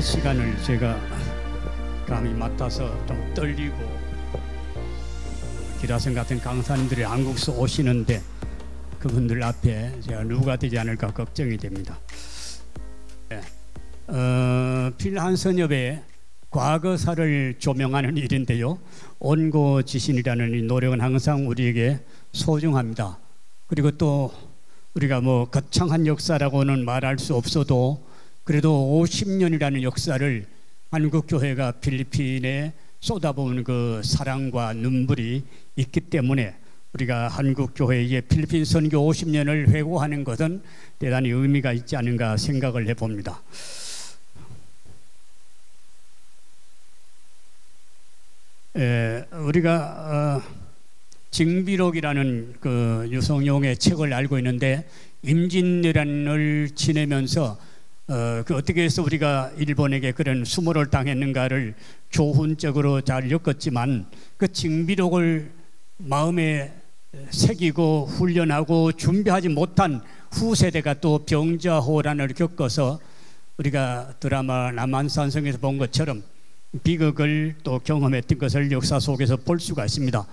시간을 제가 감히 맡아서 좀 떨리고 기라성 같은 강사님들이 한국에서 오시는데 그분들 앞에 제가 누가 되지 않을까 걱정이 됩니다. 네. 필한선협의 과거사를 조명하는 일인데요. 온고지신이라는 이 노력은 항상 우리에게 소중합니다. 그리고 또 우리가 뭐 거창한 역사라고는 말할 수 없어도 그래도 50년이라는 역사를 한국교회가 필리핀에 쏟아부은 그 사랑과 눈물이 있기 때문에 우리가 한국교회의 필리핀 선교 50년을 회고하는 것은 대단히 의미가 있지 않은가 생각을 해봅니다. 우리가 징비록이라는 그 유성룡의 책을 알고 있는데 임진왜란을 지내면서 그 어떻게 해서 우리가 일본에게 그런 수모를 당했는가를 교훈적으로 잘 엮었지만 그 징비록을 마음에 새기고 훈련하고 준비하지 못한 후세대가 또 병자호란을 겪어서 우리가 드라마 남한산성에서 본 것처럼 비극을 또 경험했던 것을 역사 속에서 볼 수가 있습니다.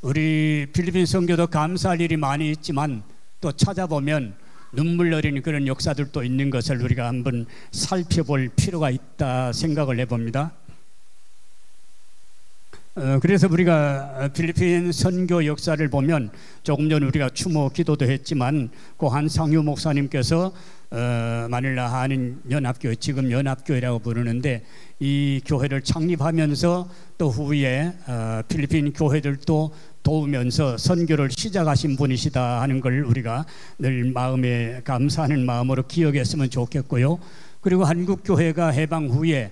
우리 필리핀 선교도 감사할 일이 많이 있지만 또 찾아보면 눈물 어린 그런 역사들도 있는 것을 우리가 한번 살펴볼 필요가 있다 생각을 해봅니다. 그래서 우리가 필리핀 선교 역사를 보면 조금 전 우리가 추모 기도도 했지만 그 한상유 목사님께서 마닐라 한인 연합교회, 지금 연합교회라고 부르는데 이 교회를 창립하면서 또 후에 필리핀 교회들도 도우면서 선교를 시작하신 분이시다 하는 걸 우리가 늘 마음에 감사하는 마음으로 기억했으면 좋겠고요. 그리고 한국교회가 해방 후에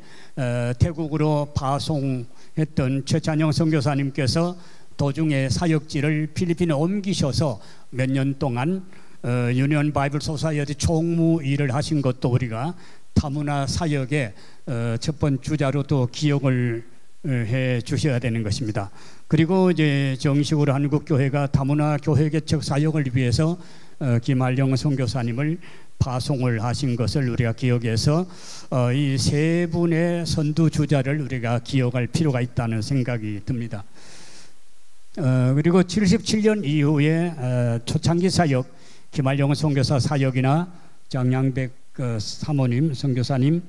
태국으로 파송했던 최찬영 선교사님께서 도중에 사역지를 필리핀에 옮기셔서 몇 년 동안 유니온 바이블 소사이어티 총무 일을 하신 것도 우리가 타문화 사역의 첫 번째 주자로 또 기억을 해 주셔야 되는 것입니다. 그리고 이제 정식으로 한국교회가 다문화 교회 개척 사역을 위해서 김할령 선교사님을 파송을 하신 것을 우리가 기억해서 이 세 분의 선두 주자를 우리가 기억할 필요가 있다는 생각이 듭니다. 그리고 77년 이후에 초창기 사역, 김할령 선교사 사역이나 장양백 사모님 선교사님,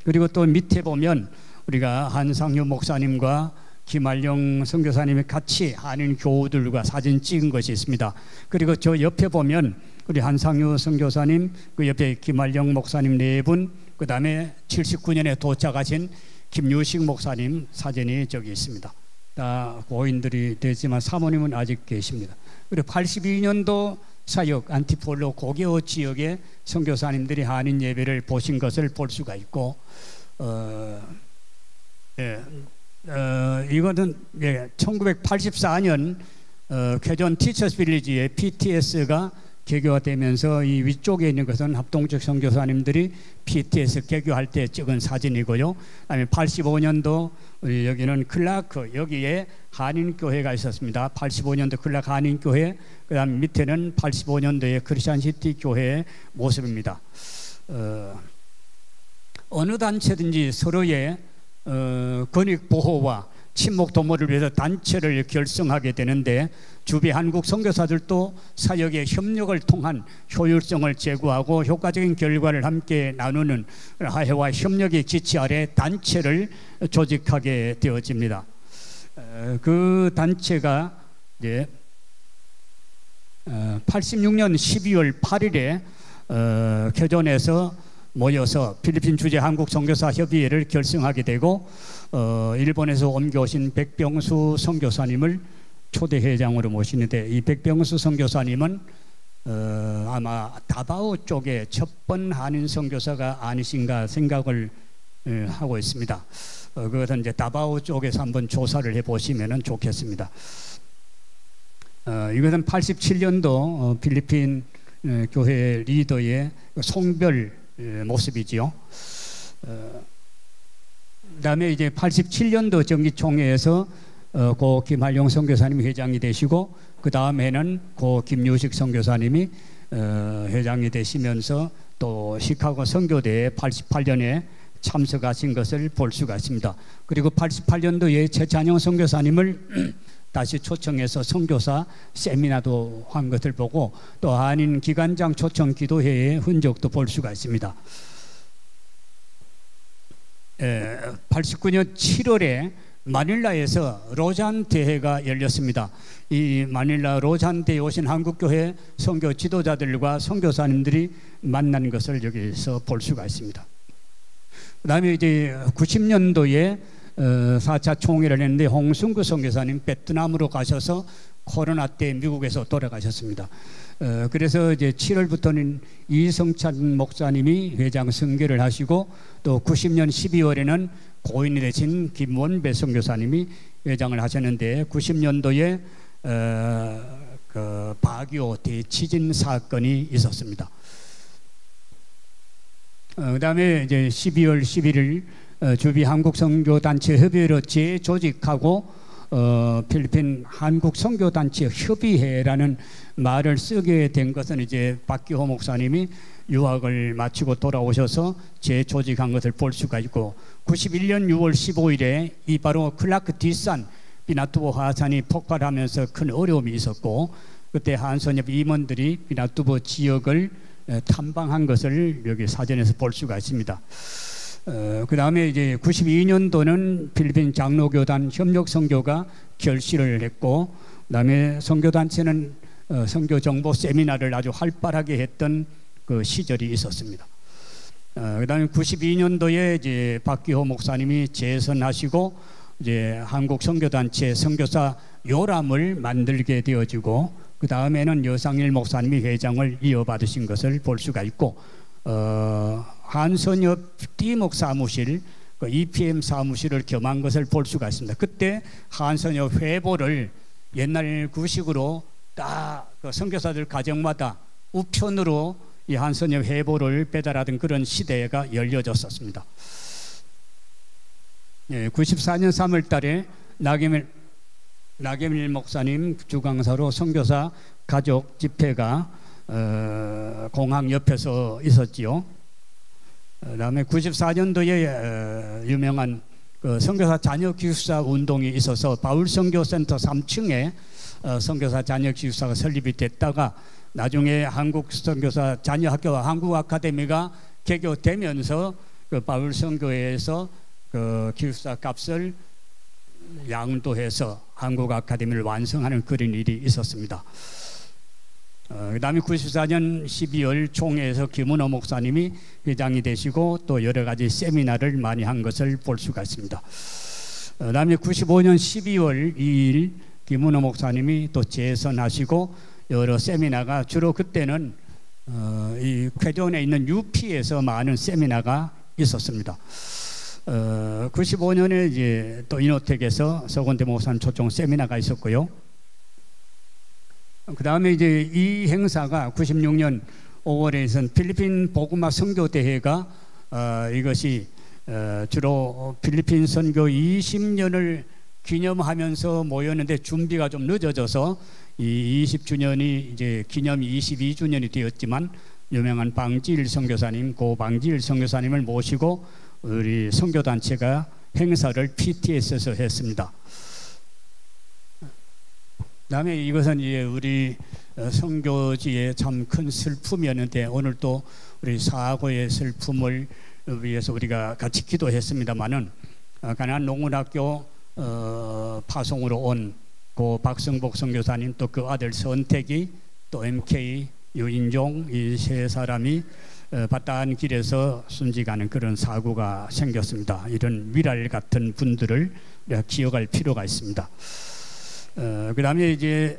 그리고 또 밑에 보면 우리가 한상효 목사님과 김할령 선교사님이 같이 한인 교우들과 사진 찍은 것이 있습니다. 그리고 저 옆에 보면 우리 한상효 선교사님, 그 옆에 김할령 목사님 네 분, 그 다음에 79년에 도착하신 김유식 목사님 사진이 저기 있습니다. 다 고인들이 되지만 사모님은 아직 계십니다. 그리고 82년도 사역 안티폴로 고개오 지역의 선교사님들이 한인 예배를 보신 것을 볼 수가 있고 이거는 1984년 쾌전 티처스 빌리지의 PTS가 개교가 되면서 이 위쪽에 있는 것은 합동적 선교사님들이 PTS 개교할 때 찍은 사진이고요. 그다음에 85년도 여기는 클라크, 여기에 한인교회가 있었습니다. 85년도 클라크 한인교회, 그 다음 밑에는 85년도의 크리스천시티 교회의 모습입니다. 어느 단체든지 서로의 권익 보호와 친목 도모를 위해서 단체를 결성하게 되는데 주비 한국 선교사들도 사역의 협력을 통한 효율성을 제고하고 효과적인 결과를 함께 나누는 화해와 협력의 지치 아래 단체를 조직하게 되어집니다. 그 단체가 이제 86년 12월 8일에 쾌전에서 모여서 필리핀 주재 한국 선교사 협의회를 결성하게 되고 일본에서 옮겨오신 백병수 선교사님을 초대 회장으로 모시는데 이 백병수 선교사님은 아마 다바오 쪽의 첫 번 한인 선교사가 아니신가 생각을 하고 있습니다. 그것은 이제 다바오 쪽에서 한번 조사를 해보시면 좋겠습니다. 이것은 87년도 필리핀 교회 리더의 송별 모습이지요. 그다음에 이제 87년도 정기총회에서 고 김할령 선교사님이 회장이 되시고 그 다음에는 고 김유식 선교사님이 회장이 되시면서 또 시카고 선교대에 88년에 참석하신 것을 볼 수가 있습니다. 그리고 88년도에 최찬영 선교사님을 다시 초청해서 선교사 세미나도 한 것을 보고 또 한인 기관장 초청 기도회의 흔적도 볼 수가 있습니다. 89년 7월에 마닐라에서 로잔 대회가 열렸습니다. 이 마닐라 로잔 대회에 오신 한국교회 선교 지도자들과 선교사님들이 만난 것을 여기서 볼 수가 있습니다. 그 다음에 이제 90년도에 4차 총회를 했는데 홍승구 선교사님 베트남으로 가셔서 코로나 때 미국에서 돌아가셨습니다. 그래서 이제 7월부터는 이성찬 목사님이 회장 선교를 하시고 또 90년 12월에는 고인이 되신 김원배 선교사님이 회장을 하셨는데 90년도에 그 바교 대지진 사건이 있었습니다. 그다음에 이제 12월 11일 주비 한국 선교 단체 협의회로 재조직하고 필리핀 한국 선교 단체 협의회라는 말을 쓰게 된 것은 이제 박기호 목사님이 유학을 마치고 돌아오셔서 재조직한 것을 볼 수가 있고 91년 6월 15일에 이 바로 클라크 뒷산 피나투보 화산이 폭발하면서 큰 어려움이 있었고 그때 한선협 임원들이 피나투보 지역을 탐방한 것을 여기 사전에서 볼 수가 있습니다. 그 다음에 이제 92년도는 필리핀 장로교단 협력선교가 결실을 했고 그 다음에 선교단체는 선교정보 세미나를 아주 활발하게 했던 그 시절이 있었습니다. 그 다음에 92년도에 이제 박기호 목사님이 재선하시고 이제 한국 선교단체 선교사 요람을 만들게 되어지고 그 다음에는 여상일 목사님이 회장을 이어받으신 것을 볼 수가 있고 한선협 띠목 사무실, 그 EPM 사무실을 겸한 것을 볼 수가 있습니다. 그때 한선협 회보를 옛날 구식으로 딱 그 선교사들 가정마다 우편으로 이 한선협 회보를 배달하던 그런 시대가 열려졌었습니다. 94년 3월 달에 나겸일 목사님 주강사로 선교사 가족 집회가 공항 옆에서 있었지요. 그다음에 94년도에 유명한 그 선교사 자녀 기숙사 운동이 있어서 바울 선교센터 3층에 선교사 자녀 기숙사가 설립이 됐다가 나중에 한국 선교사 자녀 학교와 한국 아카데미가 개교되면서 그 바울 선교회에서 그 기숙사 값을 양도해서 한국 아카데미를 완성하는 그런 일이 있었습니다. 그 다음에 94년 12월 총회에서 김은호 목사님이 회장이 되시고 또 여러 가지 세미나를 많이 한 것을 볼 수가 있습니다. 그 다음에 95년 12월 2일 김은호 목사님이 또 재선하시고 여러 세미나가 주로 그때는 이 쾌전에 있는 UP에서 많은 세미나가 있었습니다. 95년에 이제 또 이노텍에서 서건대 목사님 초청 세미나가 있었고요. 그 다음에 이제 이 행사가 96년 5월에 있은 필리핀 복음화 선교대회가 이것이 주로 필리핀 선교 20년을 기념하면서 모였는데 준비가 좀 늦어져서 이 20주년이 이제 기념이 22주년이 되었지만 유명한 방지일 선교사님, 고 방지일 선교사님을 모시고 우리 선교단체가 행사를 PTS에서 했습니다. 그다음에 이것은 이제 우리 선교지의 참 큰 슬픔이었는데 오늘 또 우리 사고의 슬픔을 위해서 우리가 같이 기도했습니다마는 가나안 농문학교 파송으로 온 고 박성복 선교사님 또 그 아들 선택이 또 MK 유인종 이 세 사람이 바다한 길에서 순직하는 그런 사고가 생겼습니다. 이런 미랄 같은 분들을 기억할 필요가 있습니다. 그 다음에 이제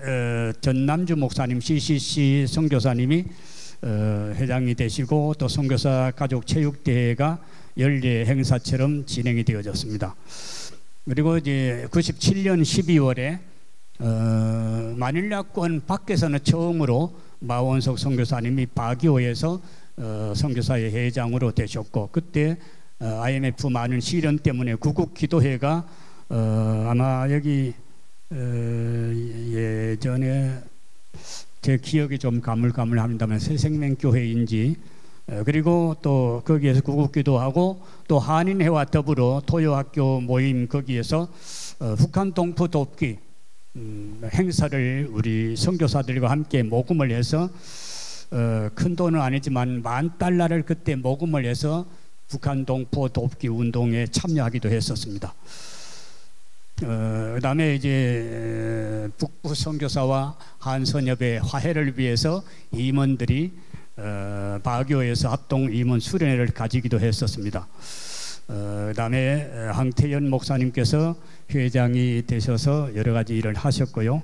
전남주 목사님 CCC 선교사님이 회장이 되시고 또 선교사 가족 체육대회가 연례 행사처럼 진행이 되어졌습니다. 그리고 이제 97년 12월에 마닐라권 밖에서는 처음으로 마원석 선교사님이 바기오에서 선교사의 회장으로 되셨고 그때 IMF 많은 시련 때문에 구국기도회가 아마 여기 예전에 제 기억이 좀 가물가물합니다만 새생명교회인지 그리고 또 거기에서 구국기도하고 또 한인회와 더불어 토요학교 모임 거기에서 북한 동포 돕기 행사를 우리 선교사들과 함께 모금을 해서 큰 돈은 아니지만 $10,000를 그때 모금을 해서 북한 동포 돕기 운동에 참여하기도 했었습니다. 그다음에 이제 북부 선교사와 한선협의 화해를 위해서 임원들이 바교에서 합동 임원 수련회를 가지기도 했었습니다. 그다음에 황태현 목사님께서 회장이 되셔서 여러 가지 일을 하셨고요.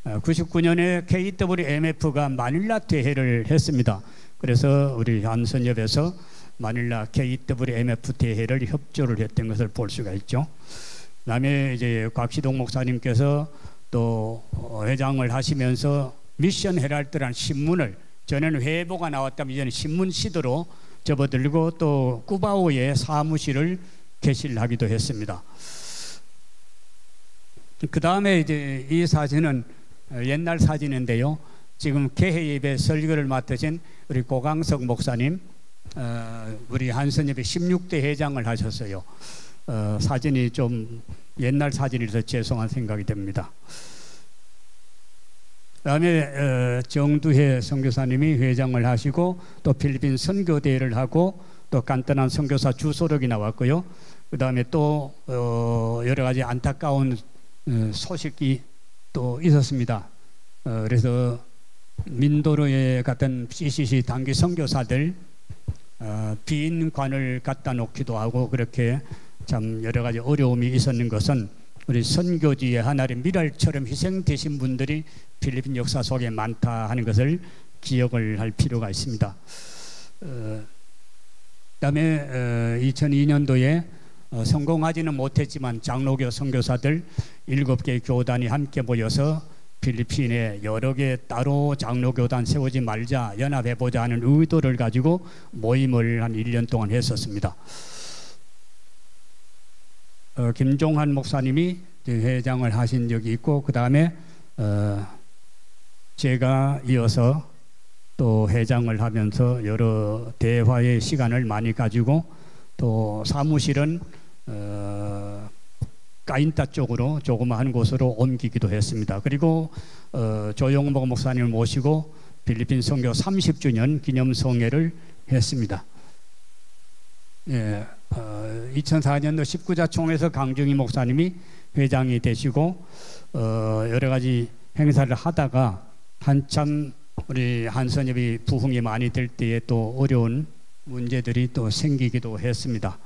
99년에 KWMF가 마닐라 대회를 했습니다. 그래서 우리 한선협에서 마닐라 KWMF 대회를 협조를 했던 것을 볼 수가 있죠. 그다음에 이제 곽시동 목사님께서 또 회장을 하시면서 미션 헤랄드라는 신문을, 전에는 회보가 나왔다면 이제는 신문 시도로 접어들고 또 꾸바오에 사무실을 개시를 하기도 했습니다. 그 다음에 이제 이 사진은 옛날 사진인데요. 지금 개회 예배 설교를 맡으신 우리 고강석 목사님, 우리 한선협의 16대 회장을 하셨어요. 사진이 좀 옛날 사진이라서 죄송한 생각이 됩니다. 그다음에 정두혜 선교사님이 회장을 하시고 또 필리핀 선교대회를 하고 또 간단한 선교사 주소록이 나왔고요. 그다음에 또 여러 가지 안타까운 소식이 또 있었습니다. 그래서 민도로에 갔던 CCC 단기 선교사들 빈 관을 갖다 놓기도 하고 그렇게 참 여러 가지 어려움이 있었는 것은 우리 선교지의 하나의 미랄처럼 희생되신 분들이 필리핀 역사 속에 많다 하는 것을 기억을 할 필요가 있습니다. 그다음에 2002년도에 성공하지는 못했지만 장로교 선교사들 7개 교단이 함께 모여서 필리핀에 여러 개 따로 장로교단 세우지 말자, 연합해보자 하는 의도를 가지고 모임을 한 1년 동안 했었습니다. 김종환 목사님이 회장을 하신 적이 있고 그 다음에 제가 이어서 또 회장을 하면서 여러 대화의 시간을 많이 가지고 또 사무실은 까인타 쪽으로 조그마한 곳으로 옮기기도 했습니다. 그리고 조용복 목사님을 모시고 필리핀 선교 30주년 기념성회를 했습니다. 예, 2004년도 19자 총회에서 강정희 목사님이 회장이 되시고 여러 가지 행사를 하다가 한참 우리 한선협이 부흥이 많이 될 때에 또 어려운 문제들이 또 생기기도 했습니다.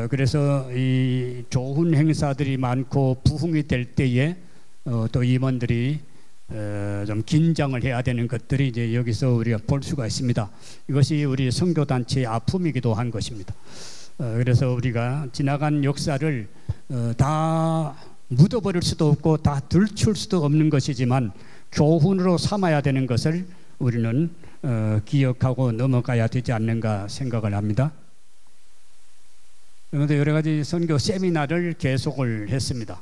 그래서 이 좋은 행사들이 많고 부흥이 될 때에 또 임원들이 좀 긴장을 해야 되는 것들이 이제 여기서 우리가 볼 수가 있습니다. 이것이 우리 선교단체의 아픔이기도 한 것입니다. 그래서 우리가 지나간 역사를 다 묻어버릴 수도 없고 다 들출 수도 없는 것이지만 교훈으로 삼아야 되는 것을 우리는 기억하고 넘어가야 되지 않는가 생각을 합니다. 그런데 여러 가지 선교 세미나를 계속을 했습니다.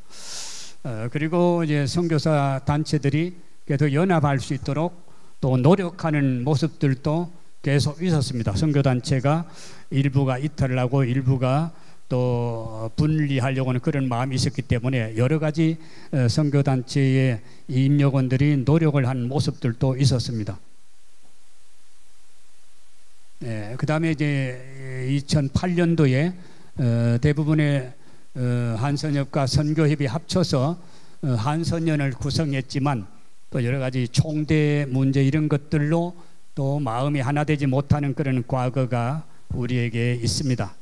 그리고 이제 선교사 단체들이 계속 연합할 수 있도록 또 노력하는 모습들도 계속 있었습니다. 선교 단체가 일부가 이탈을 하고 일부가 또 분리하려고 하는 그런 마음이 있었기 때문에 여러 가지 선교 단체의 임력원들이 노력을 한 모습들도 있었습니다. 그 다음에 이제 2008년도에 대부분의 한선협과 선교협이 합쳐서 한선연을 구성했지만 또 여러 가지 총대 문제 이런 것들로 또 마음이 하나 되지 못하는 그런 과거가 우리에게 있습니다.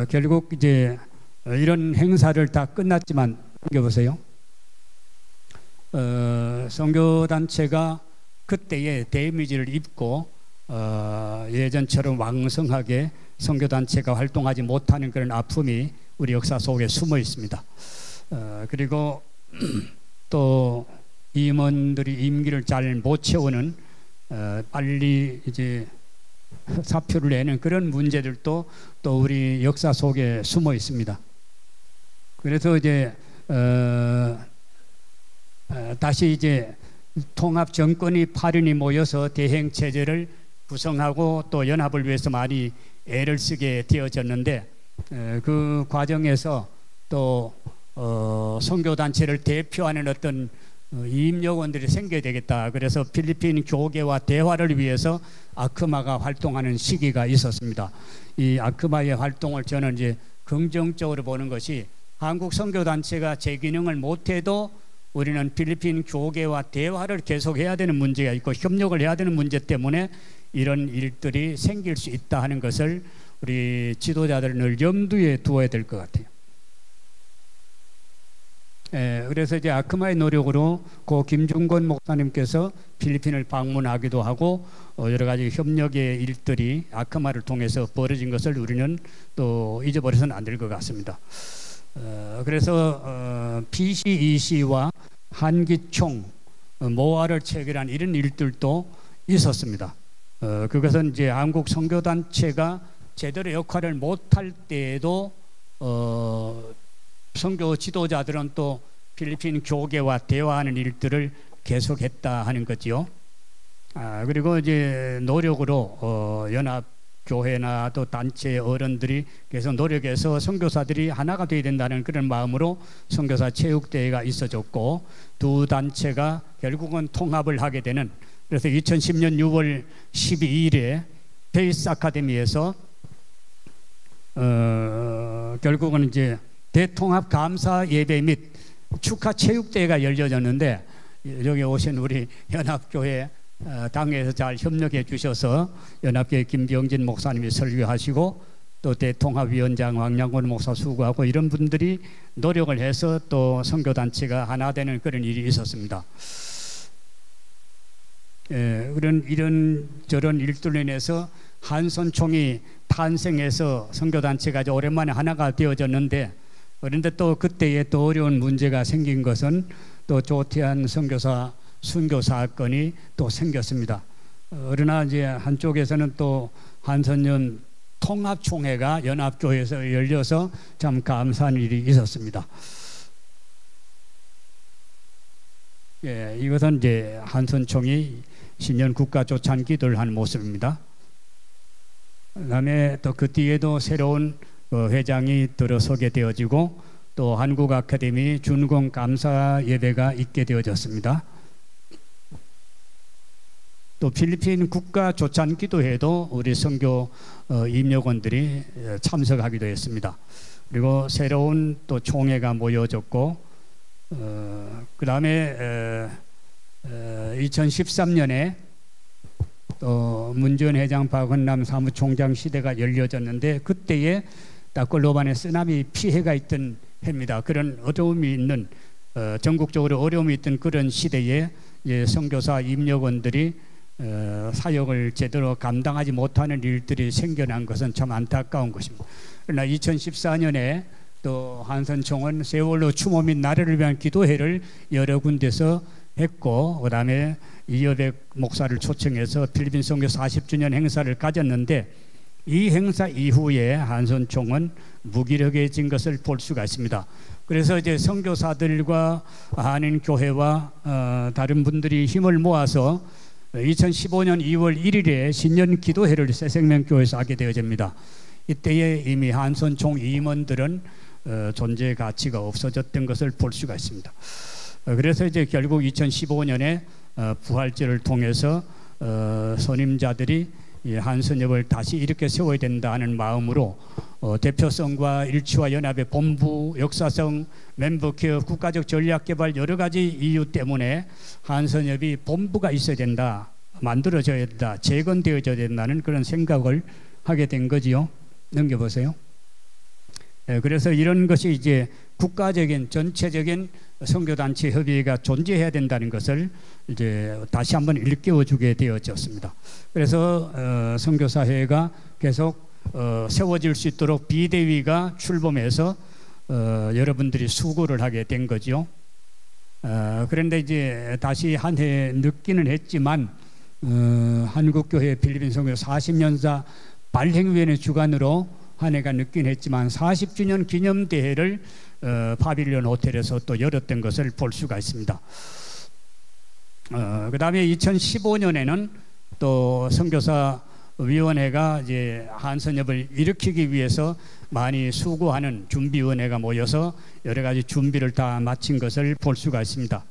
결국 이제 이런 행사를 다 끝났지만 보세요. 선교단체가 그때의 데미지를 입고 예전처럼 왕성하게 선교단체가 활동하지 못하는 그런 아픔이 우리 역사 속에 숨어 있습니다. 그리고 또 임원들이 임기를 잘 못 채우는 빨리 이제 사표를 내는 그런 문제들도 또 우리 역사 속에 숨어 있습니다. 그래서 이제 다시 이제 통합 정권이 8인이 모여서 대행 체제를 구성하고 또 연합을 위해서 많이 애를 쓰게 되어졌는데, 그 과정에서 또 선교단체를 대표하는 어떤 이임요원들이 생겨야 되겠다. 그래서 필리핀 교계와 대화를 위해서 아크마가 활동하는 시기가 있었습니다. 이 아크마의 활동을 저는 이제 긍정적으로 보는 것이, 한국 선교단체가 제 기능을 못해도 우리는 필리핀 교계와 대화를 계속해야 되는 문제가 있고 협력을 해야 되는 문제 때문에 이런 일들이 생길 수 있다 하는 것을 우리 지도자들은 늘 염두에 두어야 될 것 같아요. 그래서 이제 아크마의 노력으로 고 김중건 목사님께서 필리핀을 방문하기도 하고 여러 가지 협력의 일들이 아크마를 통해서 벌어진 것을 우리는 또 잊어버려서는 안 될 것 같습니다. 그래서 PCEC와 한기총 모아를 체결한 이런 일들도 있었습니다. 그것은 이제 한국 선교단체가 제대로 역할을 못할 때에도 선교 지도자들은 또 필리핀 교계와 대화하는 일들을 계속했다 하는 거지요. 그리고 이제 노력으로 연합교회나 또 단체 어른들이 계속 노력해서 선교사들이 하나가 되어야 된다는 그런 마음으로 선교사 체육대회가 있어졌고, 두 단체가 결국은 통합을 하게 되는, 그래서 2010년 6월 12일에 페이스 아카데미에서 결국은 이제 대통합 감사 예배 및 축하 체육대회가 열려졌는데, 여기 오신 우리 연합교회 당회에서 잘 협력해 주셔서 연합교회 김병진 목사님이 설교하시고 또 대통합위원장 왕양권 목사 수고하고 이런 분들이 노력을 해서 또 선교단체가 하나 되는 그런 일이 있었습니다. 이런 저런 일들로 인해서 한선총이 탄생해서 선교단체가 아주 오랜만에 하나가 되어졌는데, 그런데 또 그때에 또 어려운 문제가 생긴 것은 또 조태한 선교사 순교 사건이 또 생겼습니다. 그러나 이제 한쪽에서는 또 한선연 통합총회가 연합교회에서 열려서 참 감사한 일이 있었습니다. 이것은 이제 한선총이 신년 국가조찬 기도를 한 모습입니다. 그다음에 또 그 뒤에도 새로운 회장이 들어서게 되어지고 또 한국 아카데미 준공 감사 예배가 있게 되어졌습니다. 또 필리핀 국가 조찬 기도회도 우리 선교 임역원들이 참석하기도 했습니다. 그리고 새로운 또 총회가 모여졌고, 그 다음에 2013년에 또 문전 회장 박헌남 사무총장 시대가 열려졌는데, 그때에 다클로반에 쓰나미 피해가 있던 해입니다. 그런 어려움이 있는 전국적으로 어려움이 있던 그런 시대에 선교사 임역원들이 사역을 제대로 감당하지 못하는 일들이 생겨난 것은 참 안타까운 것입니다. 그러나 2014년에 또 한선총은 세월호 추모 및 나라를 위한 기도회를 여러 군데서 했고, 그 다음에 이여백 목사를 초청해서 필리핀 선교 40주년 행사를 가졌는데, 이 행사 이후에 한선총은 무기력해진 것을 볼 수가 있습니다. 그래서 이제 선교사들과 한인교회와 다른 분들이 힘을 모아서 2015년 2월 1일에 신년 기도회를 새생명교회에서 하게 되어집니다. 이때에 이미 한선총 임원들은 존재 가치가 없어졌던 것을 볼 수가 있습니다. 그래서 이제 결국 2015년에 부활절을 통해서 선임자들이 한선협을 다시 이렇게 세워야 된다는 마음으로 대표성과 일치와 연합의 본부, 역사성, 멤버 개혁, 국가적 전략개발 여러 가지 이유 때문에 한선협이 본부가 있어야 된다, 만들어져야 된다, 재건되어져야 된다는 그런 생각을 하게 된 거지요. 넘겨보세요. 그래서 이런 것이 이제 국가적인 전체적인 선교단체 협의회가 존재해야 된다는 것을 이제 다시 한번 일깨워주게 되어졌습니다. 그래서 선교사회가 계속 세워질 수 있도록 비대위가 출범해서 여러분들이 수고를 하게 된 거죠. 그런데 이제 다시 한 해 늦기는 했지만 한국교회 필리핀 선교 40년사 발행위원회 주관으로 한 해가 늦긴 했지만 40주년 기념대회를 파빌리온 호텔에서 또 열었던 것을 볼 수가 있습니다. 그다음에 2015년에는 또 선교사 위원회가 이제 한선협을 일으키기 위해서 많이 수고하는 준비위원회가 모여서 여러 가지 준비를 다 마친 것을 볼 수가 있습니다.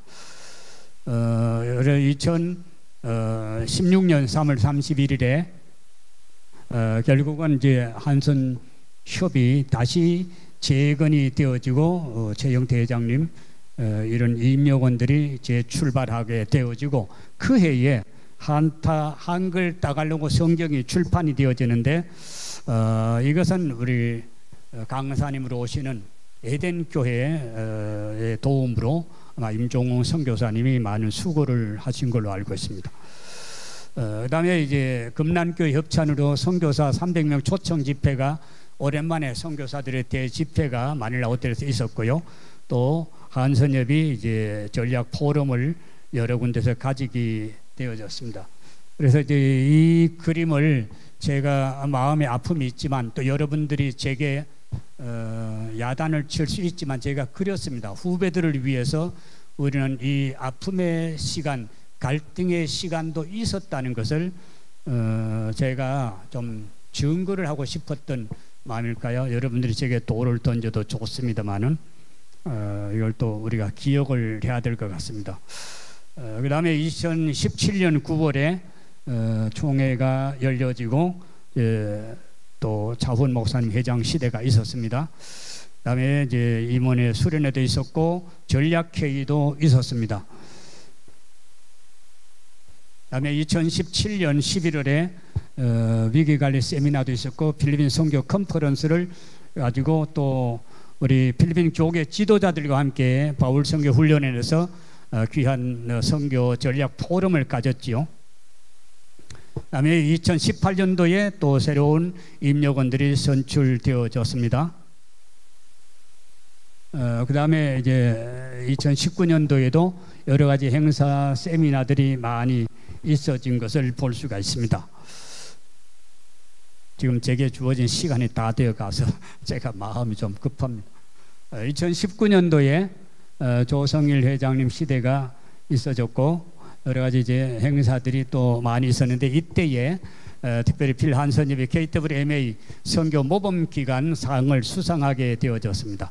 2016년 3월 31일에 결국은 이제 한선협이 다시 재건이 되어지고 최영태 회장님 이런 임역원들이 재출발하게 되어지고 그 해에 한글 따갈로그 성경이 출판이 되어지는데 이것은 우리 강사님으로 오시는 에덴 교회의 도움으로 아마 임종웅 선교사님이 많은 수고를 하신 걸로 알고 있습니다. 그다음에 이제 금난교회 협찬으로 선교사 300명 초청 집회가 오랜만에 선교사들의 대집회가 마닐라 호텔에서 있었고요. 또 한선협이 이제 전략 포럼을 여러 군데서 가지게 되어졌습니다. 그래서 이제 이 그림을 제가 마음에 아픔이 있지만 또 여러분들이 제게 야단을 칠 수 있지만 제가 그렸습니다. 후배들을 위해서 우리는 이 아픔의 시간, 갈등의 시간도 있었다는 것을 제가 좀 증거를 하고 싶었던 마음일까요? 여러분들이 제게 돌을 던져도 좋습니다만은 이걸 또 우리가 기억을 해야 될 것 같습니다. 그 다음에 2017년 9월에 총회가 열려지고 또 차훈 목사님 회장 시대가 있었습니다. 그 다음에 이제 임원회 수련회도 있었고 전략회의도 있었습니다. 그 다음에 2017년 11월에 위기관리 세미나도 있었고 필리핀 선교 컨퍼런스를 가지고 또 우리 필리핀 교계 지도자들과 함께 바울 선교 훈련원에서 귀한 선교 전략 포럼을 가졌지요. 그다음에 2018년도에 또 새로운 임역원들이 선출되어졌습니다. 그다음에 이제 2019년도에도 여러 가지 행사 세미나들이 많이 있어진 것을 볼 수가 있습니다. 지금 제게 주어진 시간이 다 되어 가서 제가 마음이 좀 급합니다. 2019년도에 조성일 회장님 시대가 있어졌고 여러 가지 이제 행사들이 또 많이 있었는데 이때에 특별히 필한선협이 KWMA 선교 모범 기간 상을 수상하게 되어졌습니다.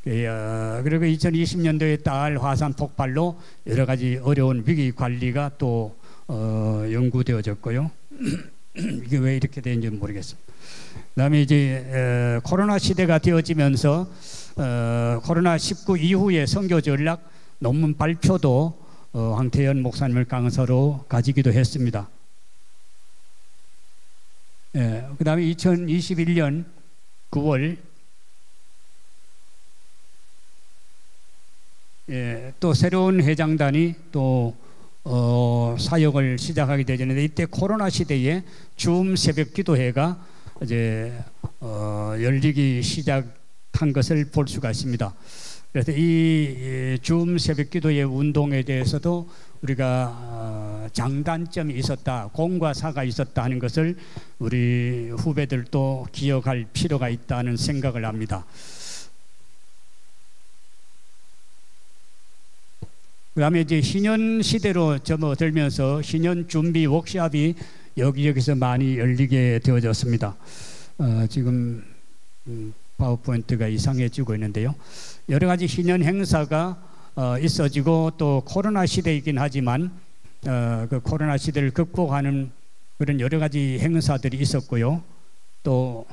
그리고 2020년도에 딸 화산 폭발로 여러 가지 어려운 위기 관리가 또 연구되어졌고요. 이게 왜 이렇게 되는지 모르겠습니다. 그다음에 이제 코로나 시대가 되어지면서 코로나19 이후에 선교 전략 논문 발표도 황태현 목사님을 강사로 가지기도 했습니다. 그다음에 2021년 9월 또 새로운 회장단이 또 사역을 시작하게 되었는데 이때 코로나 시대에 줌 새벽 기도회가 이제 열리기 시작한 것을 볼 수가 있습니다. 그래서 이 줌 새벽 기도회 운동에 대해서도 우리가 장단점이 있었다, 공과 사가 있었다 하는 것을 우리 후배들도 기억할 필요가 있다는 생각을 합니다. 그 다음에 이제 신년 시대로 접어들면서 신년 준비 워크숍이 여기저기서 많이 열리게 되어졌습니다. 지금 파워포인트가 이상해지고 있는데요. 여러 가지 신년 행사가 있어지고 또 코로나 시대이긴 하지만 그 코로나 시대를 극복하는 그런 여러 가지 행사들이 있었고요. 또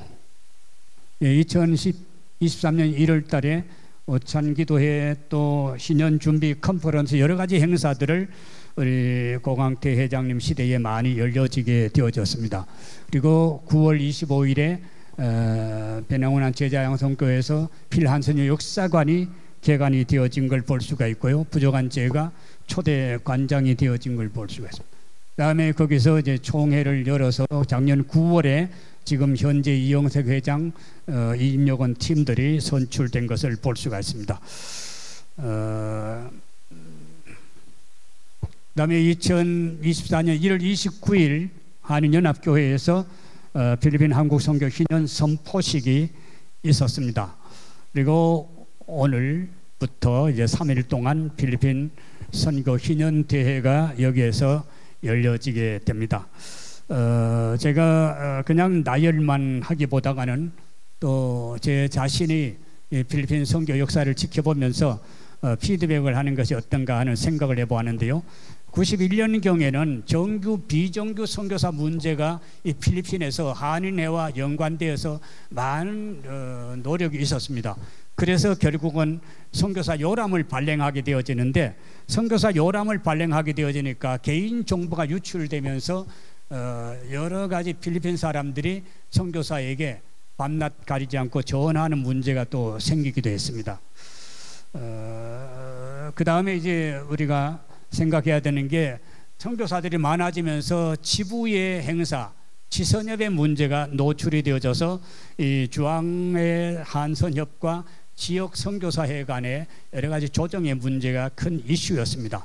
2023년 1월 달에 오찬기도회 또 신년 준비 컨퍼런스 여러 가지 행사들을 우리 고광태 회장님 시대에 많이 열려지게 되어졌습니다. 그리고 9월 25일에 배낭원한 제자양성교회에서 필한선교 역사관이 개관이 되어진 걸 볼 수가 있고요. 부족한 제가 초대 관장이 되어진 걸 볼 수가 있습니다. 그다음에 거기서 이제 총회를 열어서 작년 9월에 지금 현재 이영석 회장, 임역원 팀들이 선출된 것을 볼 수가 있습니다. 그다음에 2024년 1월 29일 한인연합교회에서 필리핀 한국선교 희년 선포식이 있었습니다. 그리고 오늘 부터 이제 3일 동안 필리핀 선교 희년 대회가 여기에서 열려지게 됩니다. 제가 그냥 나열만 하기보다는 또 제 자신이 이 필리핀 선교 역사를 지켜보면서 피드백을 하는 것이 어떤가 하는 생각을 해보았는데요. 91년경에는 정규 비정규 선교사 문제가 이 필리핀에서 한인회와 연관되어서 많은 노력이 있었습니다. 그래서 결국은 선교사 요람을 발행하게 되어지는데, 선교사 요람을 발행하게 되어지니까 개인 정보가 유출되면서 여러 가지 필리핀 사람들이 선교사에게 밤낮 가리지 않고 전화하는 문제가 또 생기기도 했습니다. 그 다음에 이제 우리가 생각해야 되는 게, 선교사들이 많아지면서 지부의 행사, 지선협의 문제가 노출이 되어져서 이 중앙의 한선협과 지역 선교사회 간의 여러 가지 조정의 문제가 큰 이슈였습니다.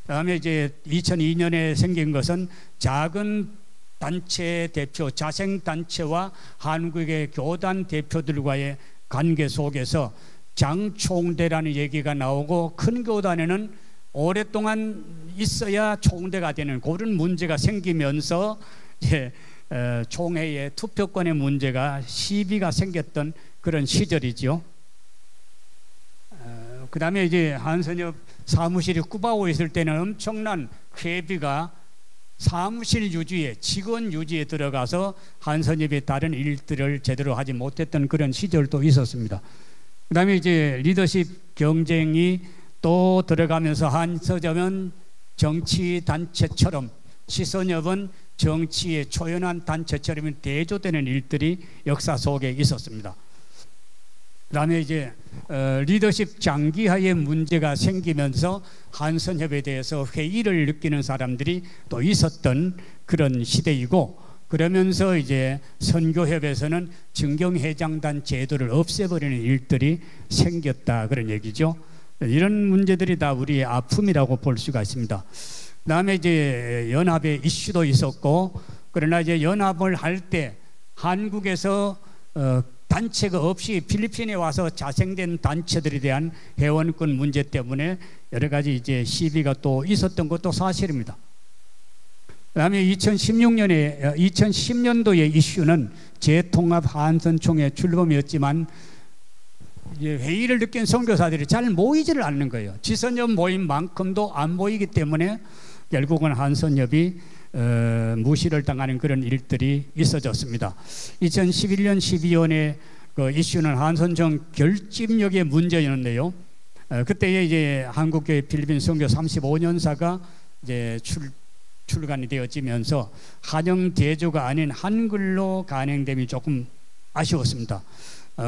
그다음에 이제 2002년에 생긴 것은 작은 단체 대표, 자생단체와 한국의 교단 대표들과의 관계 속에서 장총대라는 얘기가 나오고, 큰 교단에는 오랫동안 있어야 총대가 되는 그런 문제가 생기면서 이제 총회의 투표권의 문제가 시비가 생겼던 그런 시절이죠. 그 다음에 이제 한선협 사무실이 꾸바오에 있을 때는 엄청난 회비가 사무실 유지에, 직원 유지에 들어가서 한선협의 다른 일들을 제대로 하지 못했던 그런 시절도 있었습니다. 그 다음에 이제 리더십 경쟁이 또 들어가면서 한선협은 정치단체처럼, 지선협은 정치의 초연한 단체처럼 대조되는 일들이 역사 속에 있었습니다. 그 다음에 이제 리더십 장기하에 문제가 생기면서 한선협에 대해서 회의를 느끼는 사람들이 또 있었던 그런 시대이고, 그러면서 이제 선교협에서는 증경회장단 제도를 없애버리는 일들이 생겼다, 그런 얘기죠. 이런 문제들이 다 우리의 아픔이라고 볼 수가 있습니다. 그 다음에 이제 연합의 이슈도 있었고, 그러나 이제 연합을 할 때 한국에서 단체가 없이 필리핀에 와서 자생된 단체들에 대한 회원권 문제 때문에 여러 가지 이제 시비가 또 있었던 것도 사실입니다. 그다음에 2010년도의 이슈는 재통합 한선총회 출범이었지만, 이제 회의를 느낀 선교사들이 잘 모이지를 않는 거예요. 지선협 모임만큼도 안 모이기 때문에 결국은 한선협이 무시를 당하는 그런 일들이 있어졌습니다. 2011년 12월에 그 이슈는 한선정 결집력의 문제였는데요. 그때에 이제 한국교회 필리핀 선교 35년사가 이제 출간이 되어지면서 한영 대조가 아닌 한글로 간행됨이 조금 아쉬웠습니다.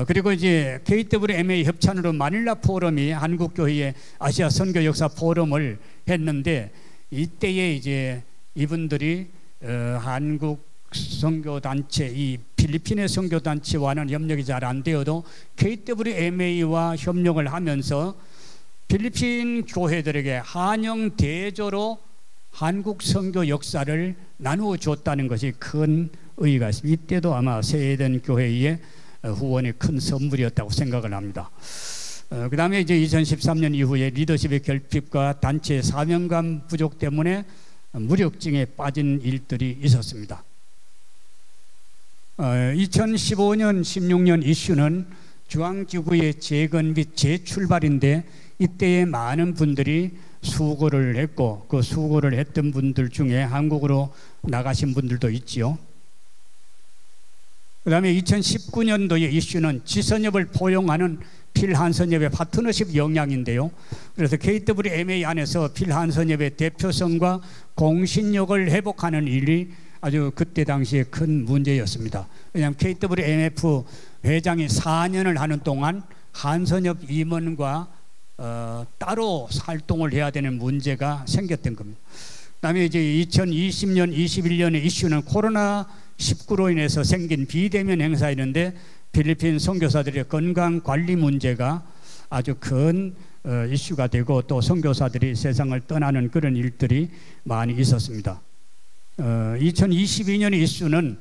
그리고 이제 KWMA 협찬으로 마닐라 포럼이 한국교회의 아시아 선교 역사 포럼을 했는데, 이때에 이제 이분들이 한국 선교단체, 이 필리핀의 선교단체와는 협력이 잘 안 되어도 KWMA와 협력을 하면서 필리핀 교회들에게 한영 대조로 한국 선교 역사를 나누어 줬다는 것이 큰 의의가 있습니다. 이때도 아마 세eden 교회의 후원이 큰 선물이었다고 생각을 합니다. 그 다음에 이제 2013년 이후에 리더십의 결핍과 단체의 사명감 부족 때문에 무력증에 빠진 일들이 있었습니다. 2015년 16년 이슈는 중앙지구의 재건 및 재출발인데, 이때에 많은 분들이 수고를 했고, 그 수고를 했던 분들 중에 한국으로 나가신 분들도 있지요. 그 다음에 2019년도의 이슈는 지선협을 포용하는 필한선협의 파트너십 역량인데요. 그래서 KWMA 안에서 필한선협의 대표성과 공신력을 회복하는 일이 아주 그때 당시에 큰 문제였습니다. 왜냐하면 KWMF 회장이 4년을 하는 동안 한선협 임원과 따로 활동을 해야 되는 문제가 생겼던 겁니다. 그 다음에 이제 2020년, 21년의 이슈는 코로나19로 인해서 생긴 비대면 행사였는데, 필리핀 선교사들의 건강관리 문제가 아주 큰 이슈가 되고, 또 선교사들이 세상을 떠나는 그런 일들이 많이 있었습니다. 2022년의 이슈는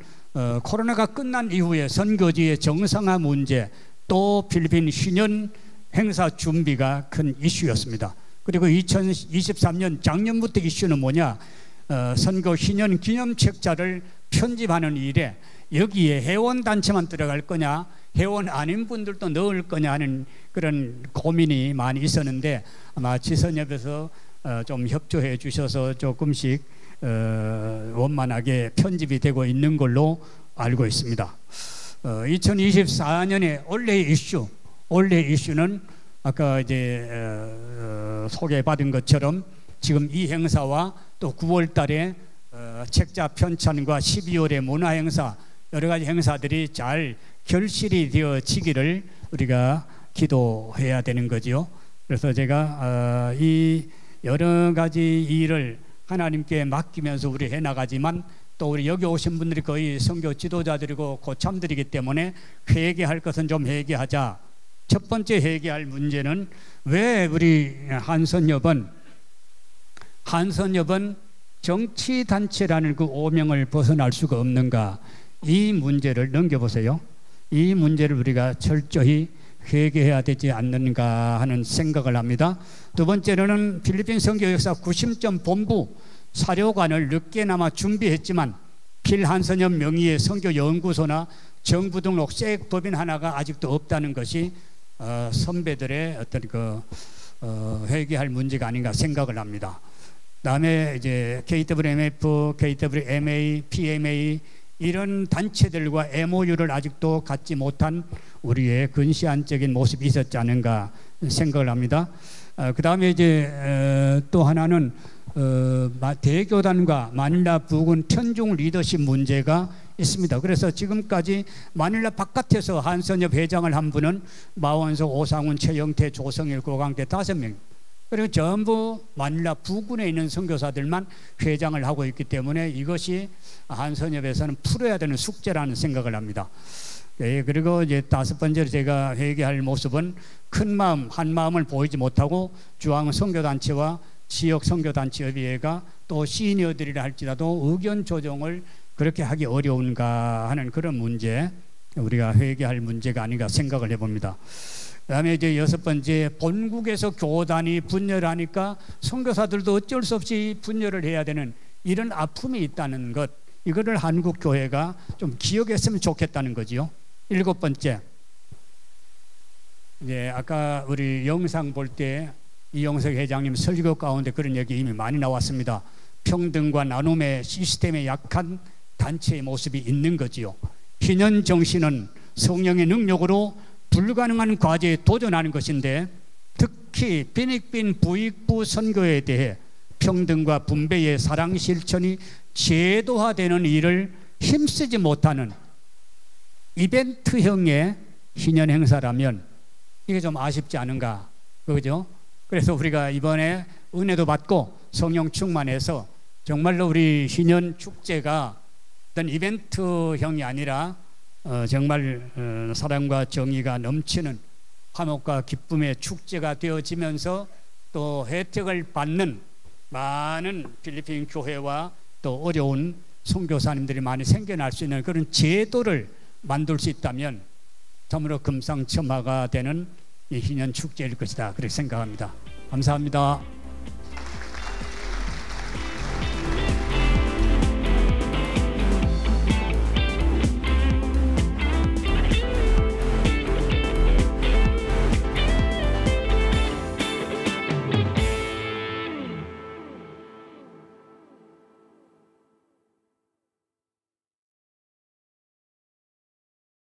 코로나가 끝난 이후에 선교지의 정상화 문제, 또 필리핀 신년 행사 준비가 큰 이슈였습니다. 그리고 2023년 작년부터 이슈는 뭐냐, 선거 희년 기념책자를 편집하는 일에 여기에 회원단체만 들어갈 거냐, 회원 아닌 분들도 넣을 거냐 하는 그런 고민이 많이 있었는데, 아마 지선협에서 좀 협조해 주셔서 조금씩 원만하게 편집이 되고 있는 걸로 알고 있습니다. 2024년에 올해 이슈는 아까 이제 소개받은 것처럼 지금 이 행사와 또 9월 달에 책자 편찬과 12월에 문화행사, 여러 가지 행사들이 잘 결실이 되어지기를 우리가 기도해야 되는 거지요. 그래서 제가 이 여러 가지 일을 하나님께 맡기면서 우리 해나가지만, 또 우리 여기 오신 분들이 거의 선교 지도자들이고 고참들이기 때문에 회개할 것은 좀 회개하자. 첫 번째 회개할 문제는, 왜 우리 한선협은 정치단체라는 그 오명을 벗어날 수가 없는가, 이 문제를 넘겨보세요. 이 문제를 우리가 철저히 회개해야 되지 않는가 하는 생각을 합니다. 두 번째로는 필리핀 선교역사 구심점 본부 사료관을 늦게나마 준비했지만 필한선협 명의의 선교연구소나 정부 등록 세액 법인 하나가 아직도 없다는 것이 선배들의 어떤 회개할 문제가 아닌가 생각을 합니다. 다음에 이제 KWMF, KWMA, PMA 이런 단체들과 MOU를 아직도 갖지 못한 우리의 근시안적인 모습이 있었지 않은가 생각을 합니다. 그 다음에 이제 또 하나는 대교단과 마닐라 부근 편중 리더십 문제가 있습니다. 그래서 지금까지 마닐라 바깥에서 한선협 회장을 한 분은 마원석, 오상훈, 최영태, 조성일, 고강태 5명, 그리고 전부 마닐라 부근에 있는 선교사들만 회장을 하고 있기 때문에 이것이 한선협에서는 풀어야 되는 숙제라는 생각을 합니다. 예, 그리고 이제 5번째로 제가 회개할 모습은 큰 마음, 한 마음을 보이지 못하고 중앙 선교단체와 지역 선교단체협의회가 또 시니어들이라 할지라도 의견 조정을 그렇게 하기 어려운가 하는 그런 문제, 우리가 회개할 문제가 아닌가 생각을 해봅니다. 그 다음에 이제 6번째, 본국에서 교단이 분열하니까 선교사들도 어쩔 수 없이 분열을 해야 되는 이런 아픔이 있다는 것, 이거를 한국 교회가 좀 기억했으면 좋겠다는 거지요. 7번째, 이제 아까 우리 영상 볼 때 이영석 회장님 설교 가운데 그런 얘기 이미 많이 나왔습니다. 평등과 나눔의 시스템에 약한 단체의 모습이 있는 거지요. 희년 정신은 성령의 능력으로 불가능한 과제에 도전하는 것인데, 특히 비닉빈 부익부 선교에 대해 평등과 분배의 사랑 실천이 제도화되는 일을 힘쓰지 못하는 이벤트형의 희년 행사라면 이게 좀 아쉽지 않은가, 그죠? 그래서 우리가 이번에 은혜도 받고 성령 충만해서 정말로 우리 희년 축제가 어떤 이벤트형이 아니라 정말 사랑과 정의가 넘치는 화목과 기쁨의 축제가 되어지면서 또 혜택을 받는 많은 필리핀 교회와 또 어려운 선교사님들이 많이 생겨날 수 있는 그런 제도를 만들 수 있다면 참으로 금상첨화가 되는 이 희년 축제일 것이다, 그렇게 생각합니다. 감사합니다.